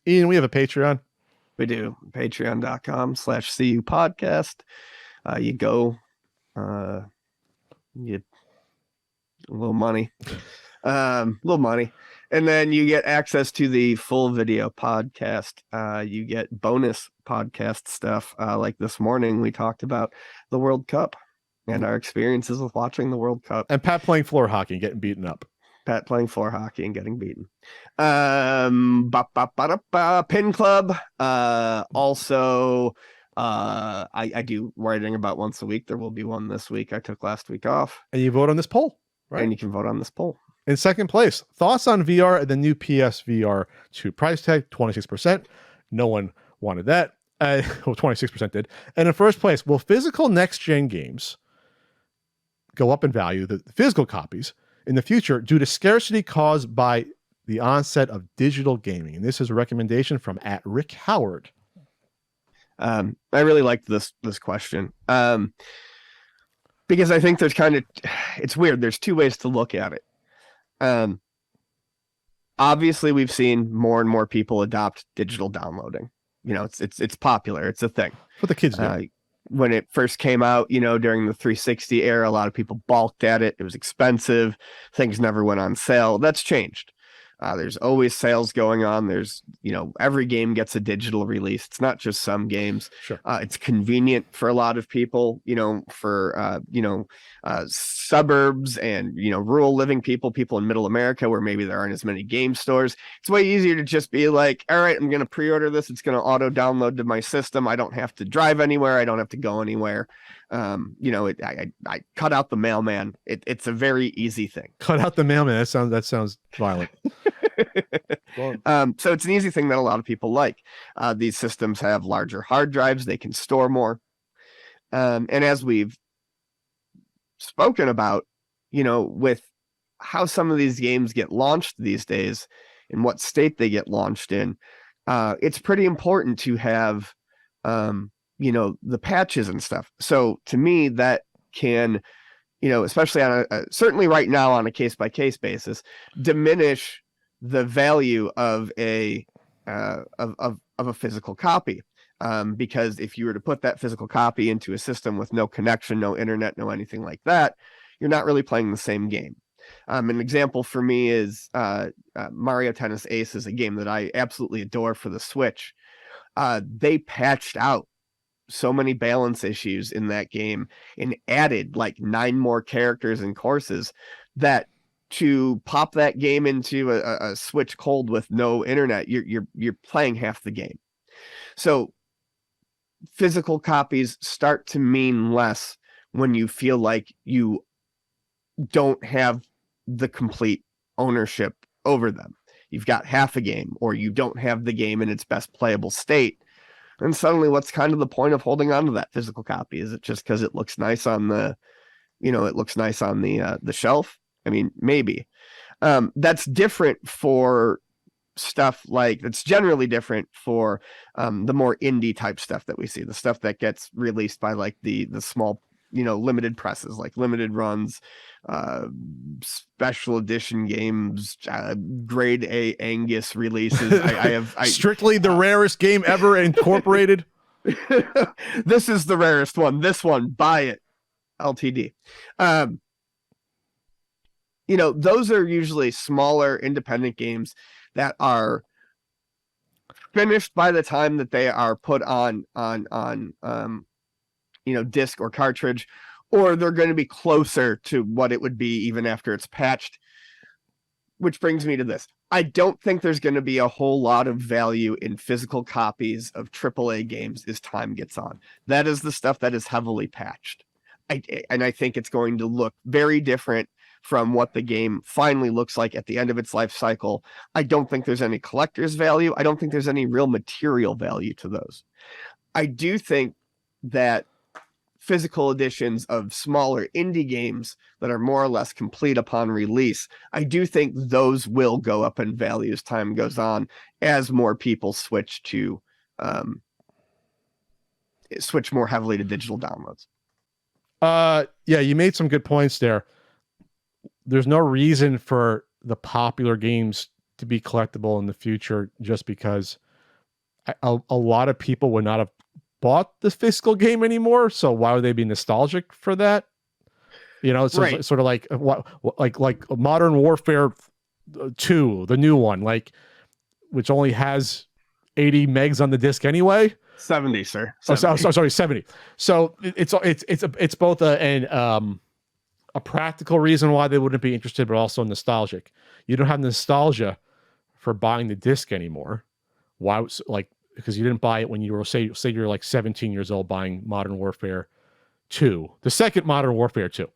Ian, we have a Patreon. We do. Patreon.com/CU podcast. You go, you get a little money. And then you get access to the full video podcast. You get bonus podcast stuff. Like this morning, we talked about the World Cup and our experiences with watching the World Cup. And Pat playing floor hockey and getting beaten up. Pat playing floor hockey and getting beaten. Pin Club. Also, I do writing about once a week. There will be one this week. I took last week off. And you vote on this poll, right? And you can vote on this poll. In second place, thoughts on VR and the new PSVR 2 price tag, 26%. No one wanted that. Well, 26% did. And in first place, will physical next-gen games go up in value, the physical copies, in the future due to scarcity caused by the onset of digital gaming? And this is a recommendation from @Rick Howard. I really liked this question because I think there's it's weird. There's two ways to look at it. Obviously, we've seen more and more people adopt digital downloading. It's popular. It's a thing. What the kids do. When it first came out, during the 360 era, a lot of people balked at it. It was expensive. Things never went on sale. That's changed. There's always sales going on. There's, every game gets a digital release. It's not just some games. Sure. It's convenient for a lot of people, for, suburbs and, rural living people in middle America where maybe there aren't as many game stores. It's way easier to just be like, all right, I'm going to pre-order this. It's going to auto download to my system. I don't have to drive anywhere. I don't have to go anywhere. I cut out the mailman. It's a very easy thing. Cut out the mailman. That sounds violent. So it's an easy thing that a lot of people like. These systems have larger hard drives. They can store more. And as we've spoken about, with how some of these games get launched these days and what state they get launched in, it's pretty important to have, the patches and stuff. So to me, that can, especially on certainly right now on a case-by-case basis, diminish the value of a physical copy. Because if you were to put that physical copy into a system with no connection, no internet, no anything like that, you're not really playing the same game. An example for me is Mario Tennis Ace is a game that I absolutely adore for the Switch. They patched out so many balance issues in that game and added like 9 more characters and courses that to pop that game into a Switch cold with no internet, you're playing half the game. So physical copies start to mean less when you feel like you don't have the complete ownership over them. You've got half a game, or you don't have the game in its best playable state. And suddenly, what's kind of the point of holding on to that physical copy? Is it just because it looks nice on the, the shelf? I mean, maybe. That's different for stuff that's generally different for the more indie type stuff that we see, the stuff that gets released by like the small, limited presses, like limited runs, special edition games, grade A Angus releases. I have strictly the rarest game ever incorporated. This is the rarest one. This one, buy it, LTD. Those are usually smaller independent games that are finished by the time that they are put on disc or cartridge, or they're going to be closer to what it would be even after it's patched. Which brings me to this. I don't think there's going to be a whole lot of value in physical copies of AAA games as time gets on. That is the stuff that is heavily patched. And I think it's going to look very different from what the game finally looks like at the end of its life cycle. I don't think there's any collector's value. I don't think there's any real material value to those. I do think that physical editions of smaller indie games that are more or less complete upon release, I do think those will go up in value as time goes on, as more people switch more heavily to digital downloads. Yeah, you made some good points there. There's no reason for the popular games to be collectible in the future just because a lot of people would not have bought the physical game anymore. So why would they be nostalgic for that? You know, it's Right. sort of like like Modern Warfare 2, the new one, like which only has 80 megs on the disc anyway. 70, sir. Oh, 70. sorry, 70. So it's both a practical reason why they wouldn't be interested, but also nostalgic. You don't have nostalgia for buying the disc anymore. Why? Like, because you didn't buy it when you were say you're like 17 years old buying Modern Warfare 2, the second Modern Warfare 2,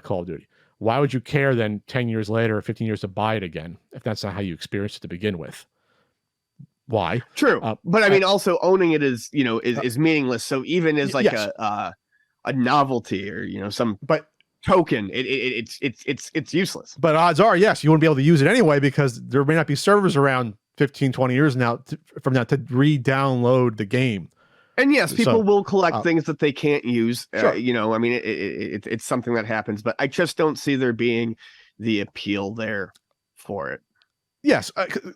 Call of Duty. Why would you care then 10 years later or 15 years to buy it again if that's not how you experienced it to begin with? Why? True. But I mean, also owning it is, you know, is meaningless. So even as like yes. a novelty or, you know, some But token, it's useless. But odds are, yes, you wouldn't be able to use it anyway because there may not be servers around 15, 20 years from now to re-download the game. And yes, people will collect things that they can't use. Sure. You know, I mean, it's something that happens, but I just don't see there being the appeal there for it. Yes,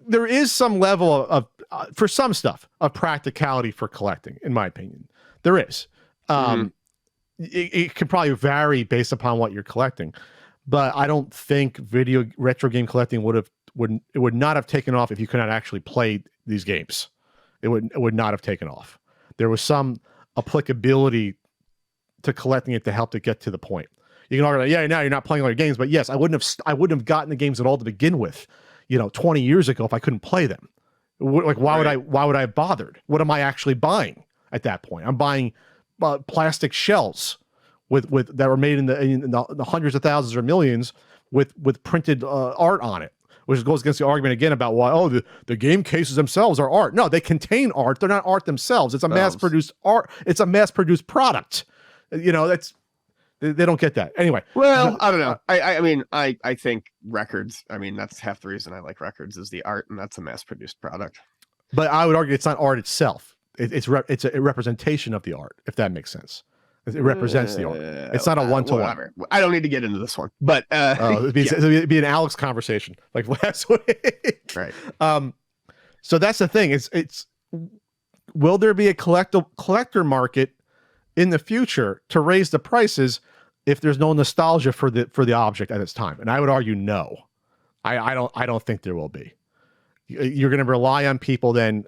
there is some level of for some stuff, of practicality for collecting, in my opinion. There is. It can probably vary based upon what you're collecting, but I don't think retro game collecting would not have taken off if you could not actually play these games. It would not have taken off. There was some applicability to collecting it to help it get to the point. You can argue, yeah, now you're not playing all your games, but yes, I wouldn't have gotten the games at all to begin with, 20 years ago if I couldn't play them. Like, why would I have bothered? What am I actually buying at that point? I'm buying plastic shells with that were made in the hundreds of thousands or millions with printed art on it, which goes against the argument again about why the game cases themselves are art. No, they contain art. They're not art themselves. It's a mass-produced art. It's a mass-produced product. That's they don't get that anyway. Well, I don't know. I mean, I think records. I mean, that's half the reason I like records is the art, and that's a mass-produced product. But I would argue it's not art itself. It's a representation of the art, if that makes sense. It represents the art. It's not a one-to-one. I don't need to get into this one, but it'd be an Alex conversation like last week. Right. So that's the thing. It's will there be a collector market in the future to raise the prices if there's no nostalgia for the object at its time? And I would argue no. I don't think there will be. You're going to rely on people then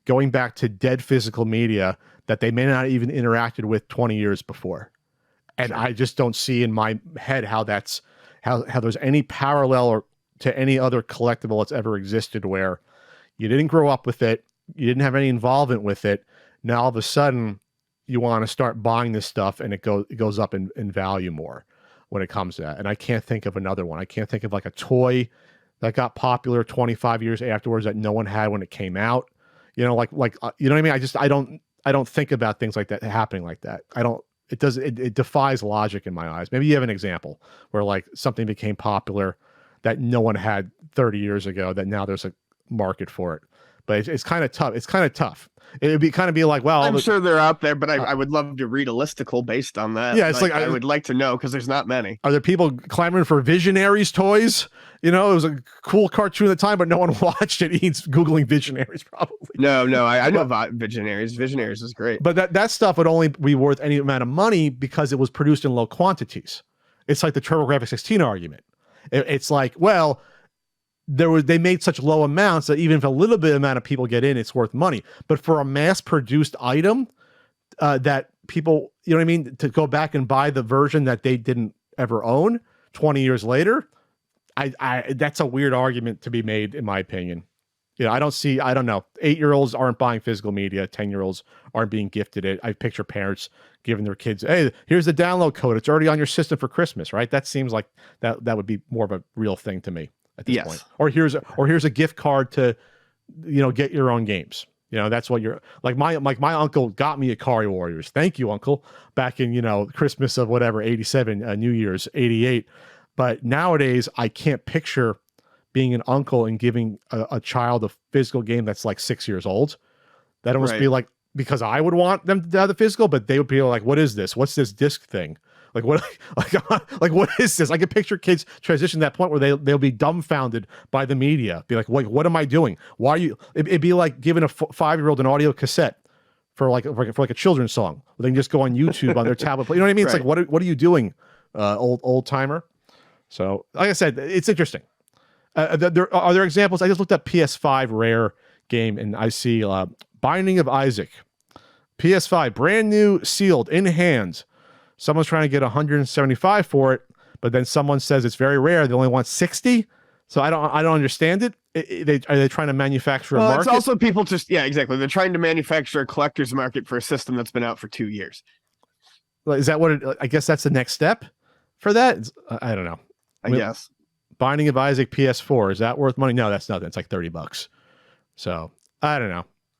going back to dead physical media that they may not even interacted with 20 years before. And sure. I just don't see in my head how there's any parallel to any other collectible that's ever existed where you didn't grow up with it, you didn't have any involvement with it. Now all of a sudden you want to start buying this stuff and it goes up in value more when it comes to that. And I can't think of another one. I can't think of like a toy that got popular 25 years afterwards that no one had when it came out. You know what I mean? I don't think about things like that happening like that. It defies logic in my eyes. Maybe you have an example where like something became popular that no one had 30 years ago that now there's a market for it. But it's kind of tough. It's kind of tough. It would be like, well, I'm sure they're out there, but I would love to read a listicle based on that. Yeah, it's like I would like to know because there's not many. Are there people clamoring for Visionaries toys? It was a cool cartoon at the time, but no one watched it. He's Googling Visionaries probably. No, I know about Visionaries. Visionaries is great. But that stuff would only be worth any amount of money because it was produced in low quantities. It's like the TurboGrafx-16 argument. It's like, well, they made such low amounts that even if a little bit amount of people get in, it's worth money. But for a mass-produced item that people, you know what I mean, to go back and buy the version that they didn't ever own 20 years later, that's a weird argument to be made, in my opinion. I don't know. 8-year-olds aren't buying physical media. 10-year-olds aren't being gifted it. I picture parents giving their kids, hey, here's the download code. It's already on your system for Christmas, right? That seems like that would be more of a real thing to me at this point. Or here's a gift card to, get your own games. That's what you're like. My uncle got me Ikari Warriors. Thank you, uncle. Back in, Christmas of whatever, 87, New Year's, 88. But nowadays I can't picture being an uncle and giving a child a physical game that's like 6 years old. That almost be like, because I would want them to have the physical, but they would be like, what is this? What's this disc thing? Like what? Like what is this? I can picture kids transition to that point where they'll be dumbfounded by the media. Be like, what am I doing? Why are you? It'd be like giving a 5-year-old an audio cassette for like a children's song. They can just go on YouTube on their tablet. You know what I mean? It's Right. like what are you doing, old timer? So like I said, it's interesting. Are there examples? I just looked up PS5 rare game and I see Binding of Isaac, PS5, brand new, sealed, in hand. Someone's trying to get 175 for it, but then someone says it's very rare. They only want 60. So I don't understand it. Are they trying to manufacture a market? It's also people just, yeah, exactly. They're trying to manufacture a collector's market for a system that's been out for 2 years. Is that what I guess that's the next step for that? I don't know. I guess. Binding of Isaac PS4, is that worth money? No, that's nothing. It's like $30. So I don't know.